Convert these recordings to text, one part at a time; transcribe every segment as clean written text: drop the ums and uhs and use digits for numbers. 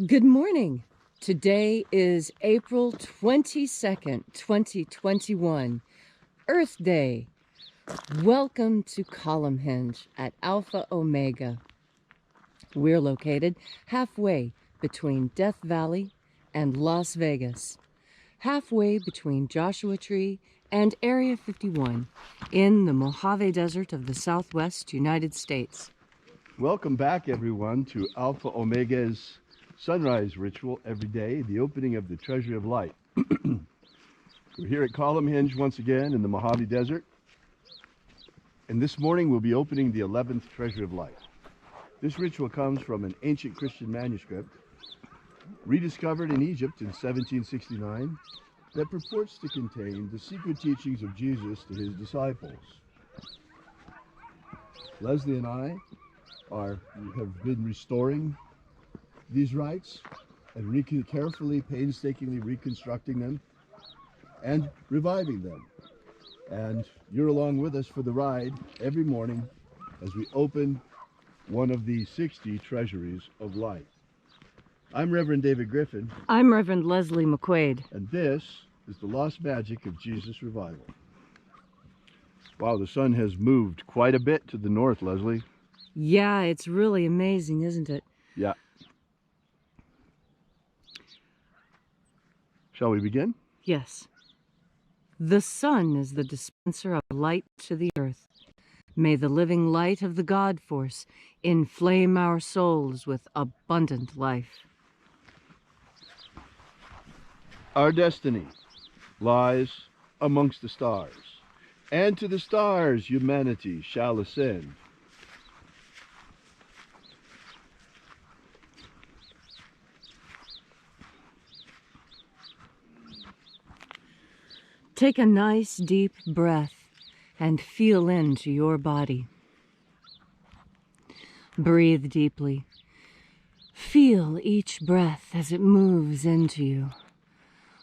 Good morning. Today is April 22nd, 2021, Earth Day. Welcome to Column Hinge at Alpha Omega. We're located halfway between Death Valley and Las Vegas, halfway between Joshua Tree and Area 51 in the Mojave Desert of the Southwest United States. Welcome back, everyone, to Alpha Omega's sunrise ritual every day, the opening of the Treasury of Light. We're here at Column Hinge once again in the Mojave Desert, and this morning we'll be opening the 11th Treasury of Light. This ritual comes from an ancient Christian manuscript rediscovered in Egypt in 1769 that purports to contain the secret teachings of Jesus to his disciples. Leslie and I have been restoring these rites and carefully, painstakingly reconstructing them and reviving them. And you're along with us for the ride every morning as we open one of the 60 treasuries of light. I'm Reverend David Griffin. I'm Reverend Leslie McQuaid. And this is the lost magic of Jesus Revival. Wow, the sun has moved quite a bit to the north, Leslie. Yeah, it's really amazing, isn't it? Yeah. Shall we begin? Yes. The sun is the dispenser of light to the earth. May the living light of the God Force inflame our souls with abundant life. Our destiny lies amongst the stars, and to the stars humanity shall ascend. Take a nice deep breath and feel into your body. Breathe deeply. Feel each breath as it moves into you.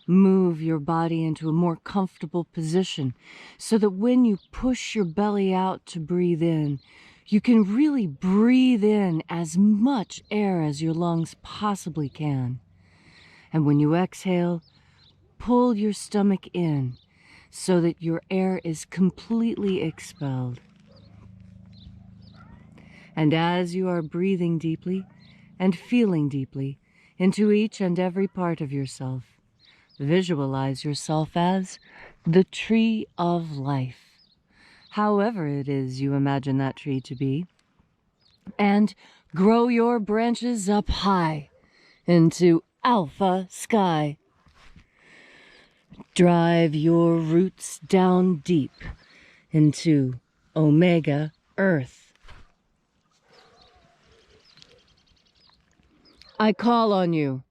Move your body into a more comfortable position so that when you push your belly out to breathe in, you can really breathe in as much air as your lungs possibly can. And when you exhale, pull your stomach in so that your air is completely expelled. And as you are breathing deeply and feeling deeply into each and every part of yourself, visualize yourself as the tree of life, however it is you imagine that tree to be, and grow your branches up high into alpha sky. Drive your roots down deep into Omega Earth. I call on you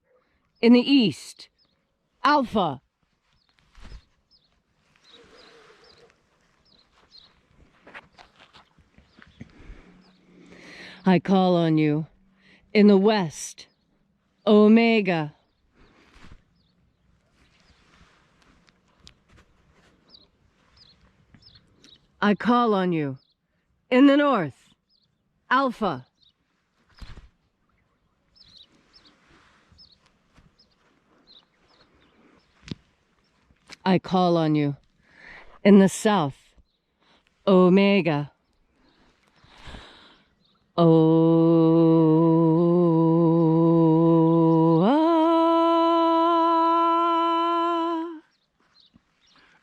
in the east, Alpha. I call on you in the west, Omega. I call on you in the north, Alpha. I call on you in the south, Omega.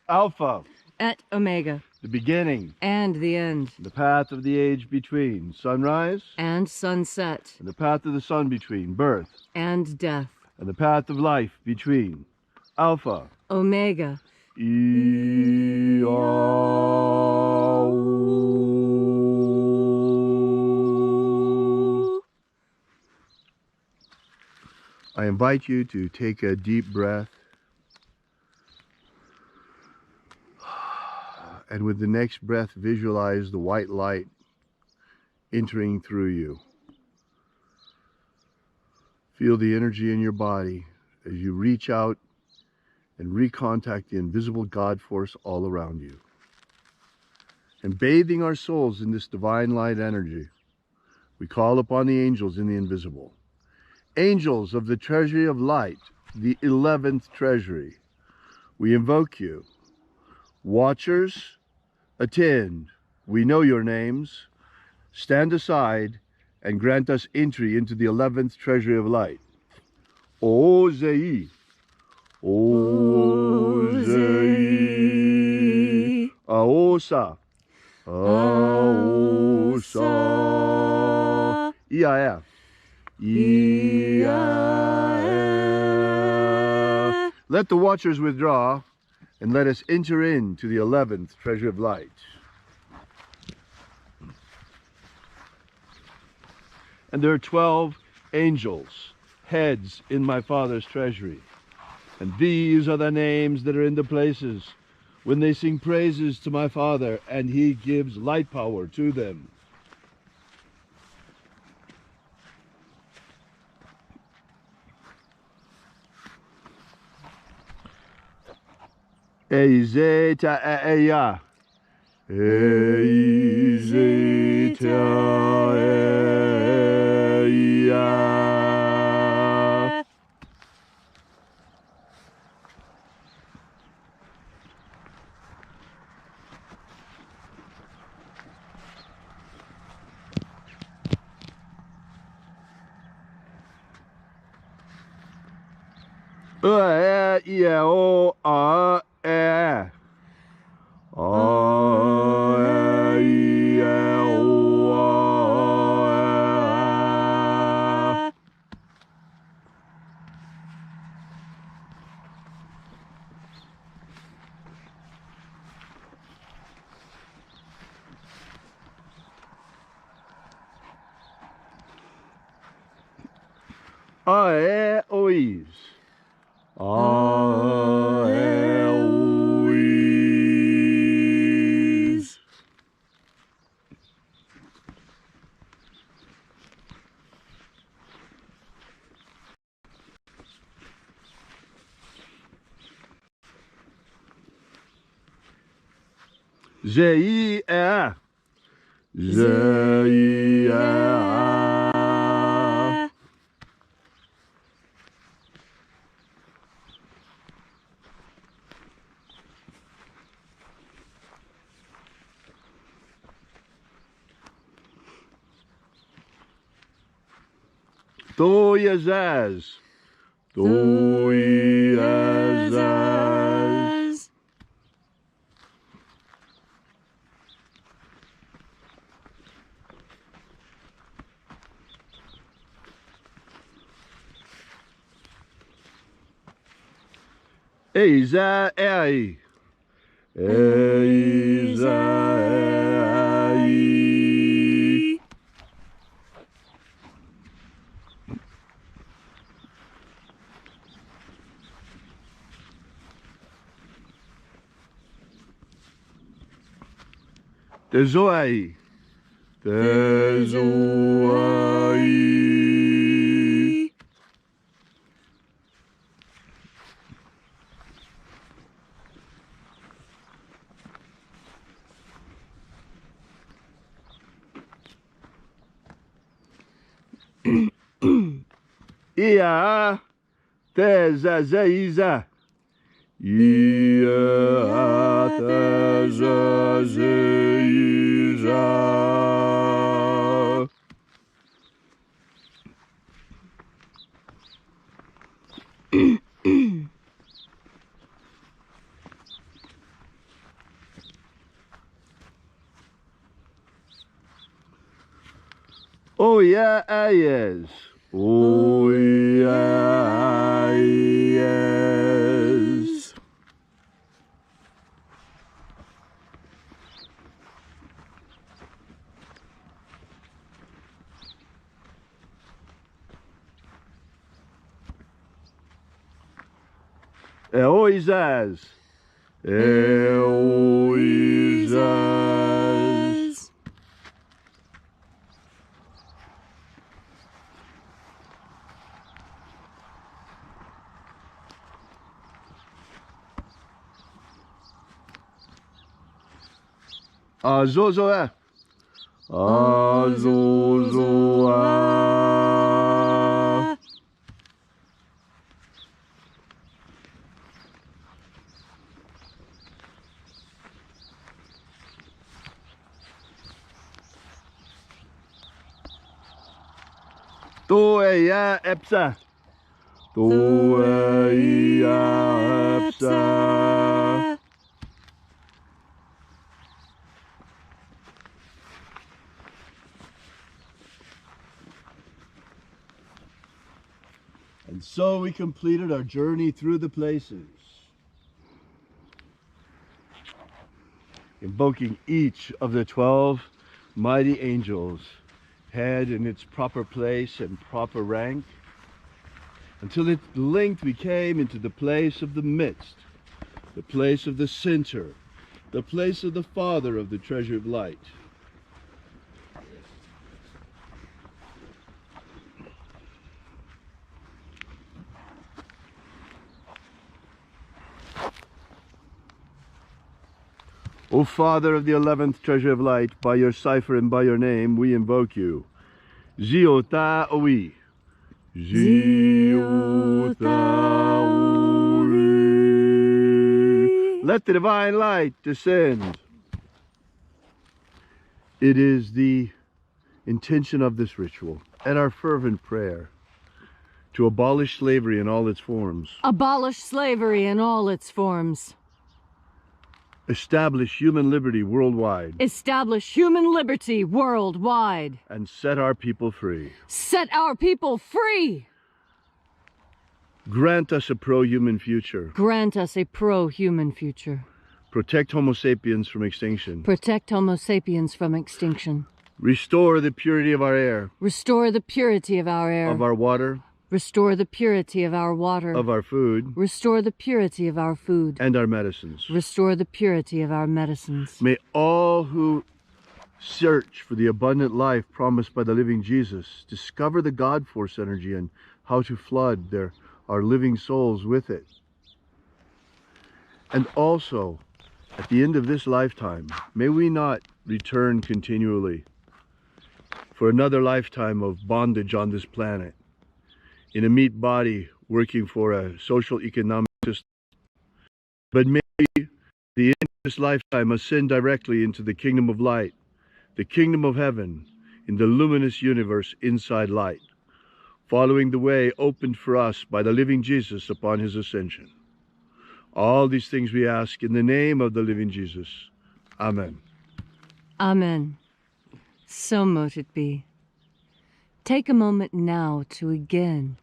Alpha. At Omega. The beginning. And the end. The path of the age between sunrise. And sunset. And the path of the sun between birth. And death. And the path of life between Alpha. Omega. I invite you to take a deep breath, and with the next breath visualize the white light entering through you. Feel the energy in your body as you reach out and recontact the invisible God force all around you. And bathing our souls in this divine light energy, we call upon the angels in the invisible. Angels of the Treasury of Light, the 11th Treasury, we invoke you. Watchers, attend. We know your names. Stand aside and grant us entry into the 11th Treasury of Light. Ozei. Ozei. Aosa. Aosa. Iaea. Iaea. Let the watchers withdraw and let us enter into the 11th Treasury of Light. And there are 12 angels, heads in my Father's treasury. And these are the names that are in the places when they sing praises to my Father, and he gives light power to them. Eizeta eya. Eizeta eya. O a e. Ois. Ois. Zeia. Zeia. Toyazaz. Toyazaz. Eiza ei. Eiza ei. Tezoai. Tezoai. Ia. Tezazeiza. Ia. Tezazeiza. Oh yeah, yes. Oh yeah, yes. Eoizaz. Eoizaz. Azozoa. Azozoa. Toeia epsa. Toeia epsa. And so we completed our journey through the places, invoking each of the 12 mighty angels, head in its proper place and proper rank, until at length we came into the place of the midst, the place of the center, the place of the Father of the Treasury of Light. O Father of the 11th Treasure of Light, by your cipher and by your name, we invoke you. Ziota Owi. Ziota Owi. Let the divine light descend. It is the intention of this ritual and our fervent prayer to abolish slavery in all its forms. Abolish slavery in all its forms. Establish human liberty worldwide. Establish human liberty worldwide. And set our people free. Set our people free! Grant us a pro-human future. Grant us a pro-human future. Protect Homo sapiens from extinction. Protect Homo sapiens from extinction. Restore the purity of our air. Restore the purity of our air. Of our water. Restore the purity of our water. Of our food. Restore the purity of our food. And our medicines. Restore the purity of our medicines. May all who search for the abundant life promised by the living Jesus discover the God force energy and how to flood our living souls with it. And also, at the end of this lifetime, may we not return continually for another lifetime of bondage on this planet, in a meat body working for a social economic system, but may the end of this lifetime ascend directly into the kingdom of light, the kingdom of heaven, in the luminous universe inside light, following the way opened for us by the living Jesus upon his ascension. All these things we ask in the name of the living Jesus. Amen. Amen. So mote it be. Take a moment now to again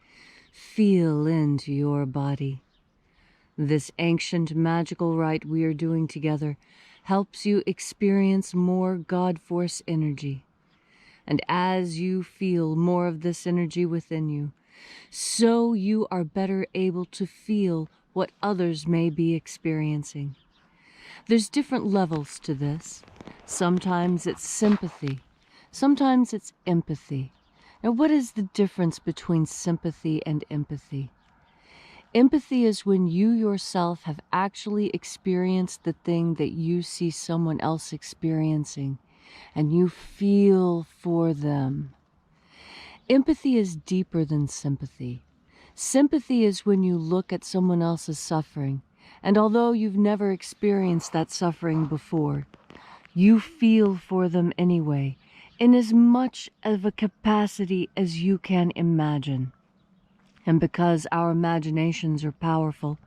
feel into your body. This ancient magical rite we are doing together helps you experience more God force energy. And as you feel more of this energy within you, so you are better able to feel what others may be experiencing. There's different levels to this. Sometimes it's sympathy. Sometimes it's empathy. Now, what is the difference between sympathy and empathy? Empathy is when you yourself have actually experienced the thing that you see someone else experiencing, and you feel for them. Empathy is deeper than sympathy. Sympathy is when you look at someone else's suffering, and although you've never experienced that suffering before, you feel for them anyway, in as much of a capacity as you can imagine. And because our imaginations are powerful,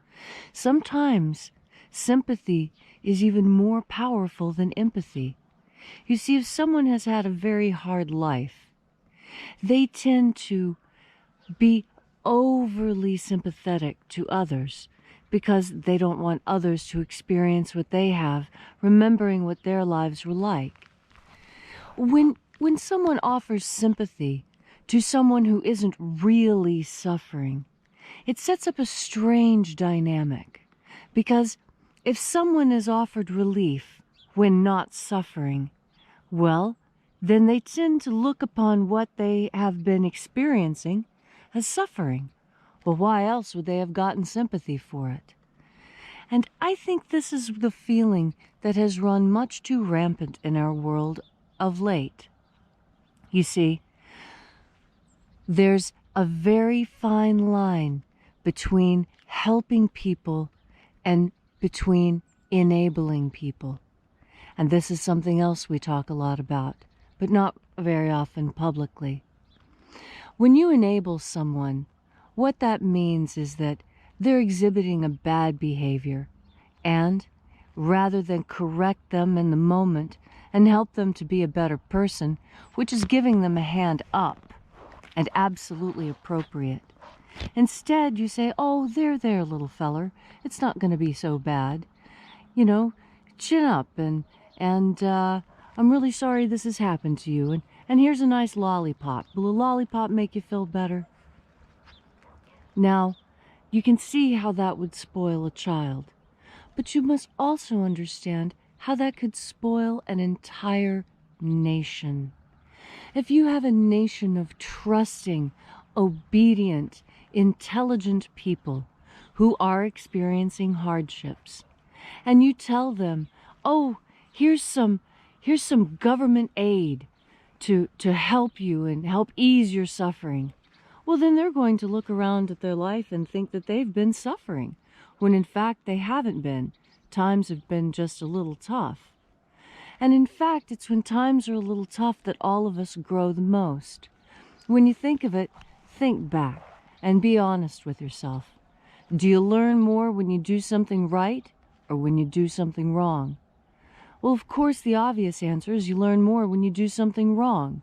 sometimes sympathy is even more powerful than empathy. You see, if someone has had a very hard life, they tend to be overly sympathetic to others because they don't want others to experience what they have, remembering what their lives were like. When someone offers sympathy to someone who isn't really suffering, it sets up a strange dynamic, because if someone is offered relief when not suffering, well, then they tend to look upon what they have been experiencing as suffering. Well, why else would they have gotten sympathy for it? And I think this is the feeling that has run much too rampant in our world of late. You see, there's a very fine line between helping people and between enabling people. And this is something else we talk a lot about, but not very often publicly. When you enable someone, what that means is that they're exhibiting a bad behavior, and rather than correct them in the moment and help them to be a better person, which is giving them a hand up and absolutely appropriate, instead you say, "Oh, there, little feller. It's not going to be so bad. You know, chin up, and I'm really sorry this has happened to you, and here's a nice lollipop. Will a lollipop make you feel better?" Now, you can see how that would spoil a child, but you must also understand how that could spoil an entire nation. If you have a nation of trusting, obedient, intelligent people who are experiencing hardships, and you tell them, "Oh, here's some government aid to help you and help ease your suffering," well, then they're going to look around at their life and think that they've been suffering, when in fact they haven't been. Times have been just a little tough. And in fact, it's when times are a little tough that all of us grow the most. When you think of it, think back and be honest with yourself. Do you learn more when you do something right or when you do something wrong? Well, of course, the obvious answer is you learn more when you do something wrong,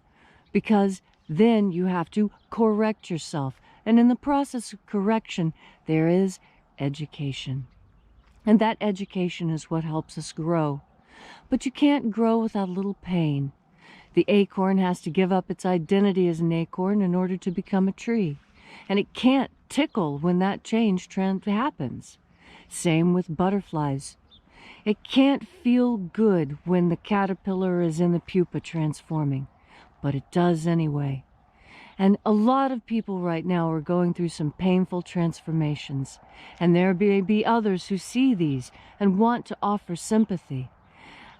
because then you have to correct yourself. And in the process of correction, there is education. And that education is what helps us grow. But you can't grow without a little pain. The acorn has to give up its identity as an acorn in order to become a tree. And it can't tickle when that change happens. Same with butterflies. It can't feel good when the caterpillar is in the pupa transforming, but it does anyway. And a lot of people right now are going through some painful transformations, and there may be others who see these and want to offer sympathy.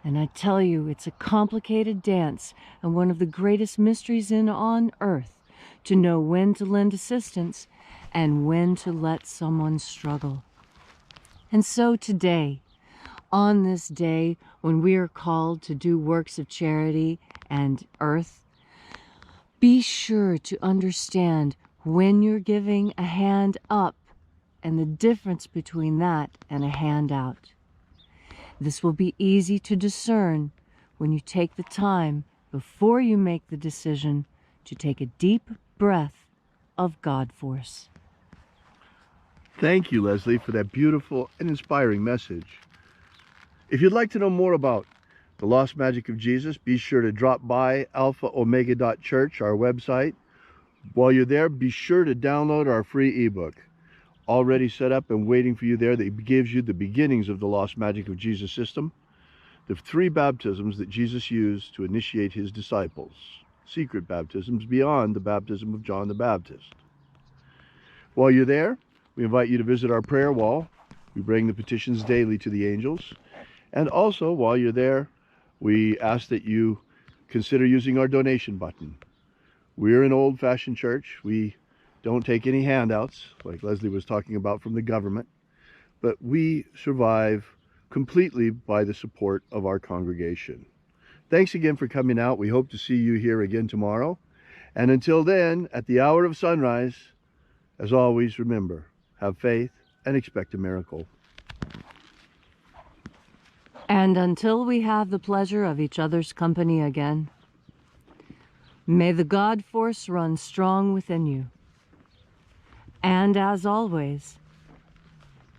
And I tell you, it's a complicated dance and one of the greatest mysteries on earth, to know when to lend assistance and when to let someone struggle. And so today, on this day when we are called to do works of charity and earth, be sure to understand when you're giving a hand up and the difference between that and a hand out. This will be easy to discern when you take the time before you make the decision to take a deep breath of God force. Thank you, Leslie, for that beautiful and inspiring message. If you'd like to know more about the Lost Magic of Jesus, be sure to drop by alphaomega.church, our website. While you're there, be sure to download our free ebook, already set up and waiting for you there, that gives you the beginnings of the Lost Magic of Jesus system, the 3 baptisms that Jesus used to initiate his disciples, secret baptisms beyond the baptism of John the Baptist. While you're there, we invite you to visit our prayer wall. We bring the petitions daily to the angels. And also, while you're there, we ask that you consider using our donation button. We're an old-fashioned church. We don't take any handouts, like Leslie was talking about, from the government, but we survive completely by the support of our congregation. Thanks again for coming out. We hope to see you here again tomorrow. And until then, at the hour of sunrise, as always, remember, have faith and expect a miracle. And until we have the pleasure of each other's company again, may the God force run strong within you. And as always,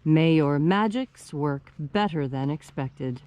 may your magics work better than expected.